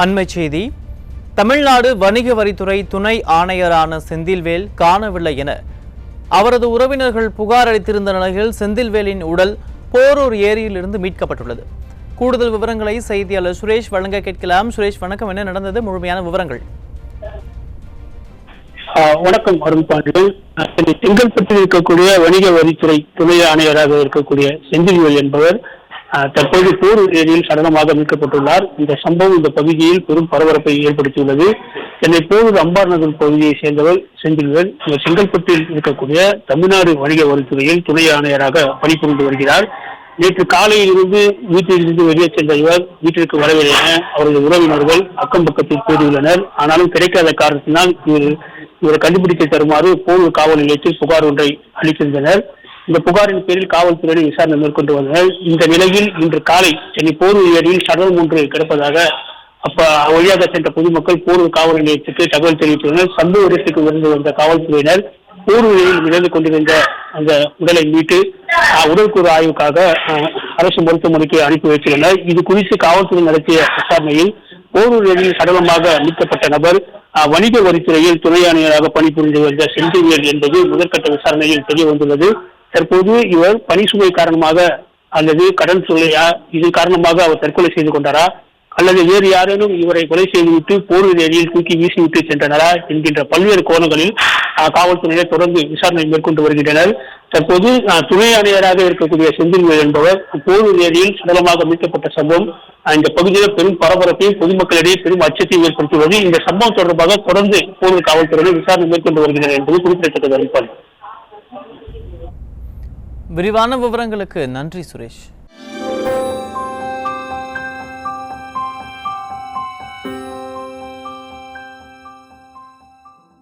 அண்மை செய்தி. தமிழ்நாடு வணிக வரித்துறை துணை ஆணையரான செந்தில்வேல் காணவில்லை என அவரது உறவினர்கள் புகார் அளித்திருந்த நிலையில் செந்தில்வேலின் உடல் போரூர் ஏரியிலிருந்து மீட்கப்பட்டுள்ளது. கூடுதல் விவரங்களை செய்தியாளர் சுரேஷ் வழங்க கேட்கலாம். சுரேஷ், வணக்கம். என்ன நடந்தது? முழுமையான விவரங்கள். வணக்கம் அருண்பாண்டியன். செங்கல்பட்டில் இருக்கக்கூடிய வணிக வரித்துறை துணை ஆணையராக இருக்கக்கூடிய செந்தில்வேல் என்பவர் தற்போது போரூர் ஏரியில் சடலமாக மீட்கப்பட்டுள்ளார். இந்த சம்பவம் இந்த பகுதியில் பெரும் பரபரப்பை ஏற்படுத்தியுள்ளது. சென்னை போரூர் அம்பார் நகர் பகுதியை சேர்ந்தவர் செந்தில்வேல். செங்கல்பட்டில் இருக்கக்கூடிய தமிழ்நாடு வணிக வரித்துறையில் துணை ஆணையராக பணிபுரிந்து வருகிறார். நேற்று காலையில் இருந்து வீட்டிலிருந்து வெளியே சென்ற இவர் வீட்டிற்கு வரவில்லை என அவரது உறவினர்கள் அக்கம் பக்கத்தில் கூறியுள்ளனர். ஆனாலும் கிடைக்காத காரணத்தினால் இவரை கண்டுபிடித்து தருமாறு போரூர் காவல் நிலையத்தில் புகார் ஒன்றை அளித்திருந்தனர். இந்த புகாரின் பேரில் காவல்துறையினர் விசாரணை மேற்கொண்டு வந்தனர். இந்த நிலையில் இன்று காலை சென்னை போரூர் ஏரியில் சடலம் ஒன்று கிடப்பதாக வழியாக சென்ற பொதுமக்கள் போரூர் காவல் நிலையத்துக்கு தகவல் தெரிவித்துள்ளனர். சம்பவ இடத்துக்கு விருந்து வந்த காவல்துறையினர் போரூரில் மிதந்து கொண்டிருந்த அந்த உடலை மீட்டு உடற்கூறு ஆய்வுக்காக அரசு மருத்துவமனைக்கு அனுப்பி வைத்துள்ளனர். இது குறித்து காவல்துறை நடத்திய விசாரணையில் போரூர் ஏரியில் சடலமாக மீட்கப்பட்ட நபர் வணிக வரித்துறையில் துணை ஆணையராக பணிபுரிந்து வந்த செந்தில்வேல் என்பது முதற்கட்ட விசாரணையில் தெரிய வந்துள்ளது. தற்போது இவர் பணி சுமை காரணமாக அல்லது கடன் சுமையா, இது காரணமாக அவர் தற்கொலை செய்து கொண்டாரா அல்லது வேறு யாரேனும் இவரை கொலை செய்துவிட்டு போரூர் ஏரியில் தூக்கி வீசிவிட்டு சென்றனரா என்கின்ற பல்வேறு கோணங்களில் காவல்துறையினர் தொடர்ந்து விசாரணை மேற்கொண்டு வருகின்றனர். தற்போது துணை ஆணையராக இருக்கக்கூடிய செந்தில்வேல் என்பவர் போரூர் ஏரியில் சடலமாக மீட்கப்பட்ட சம்பவம் இந்த பகுதியில் பெரும் பரபரப்பையும் பொதுமக்களிடையே பெரும் அச்சத்தையும் ஏற்படுத்துவது. இந்த சம்பவம் தொடர்பாக தொடர்ந்து போரூர் காவல்துறையினர் விசாரணை மேற்கொண்டு வருகின்றனர் என்பது குறிப்பிடத்தக்கது. விரிவான விவரங்களுக்கு நன்றி சுரேஷ்.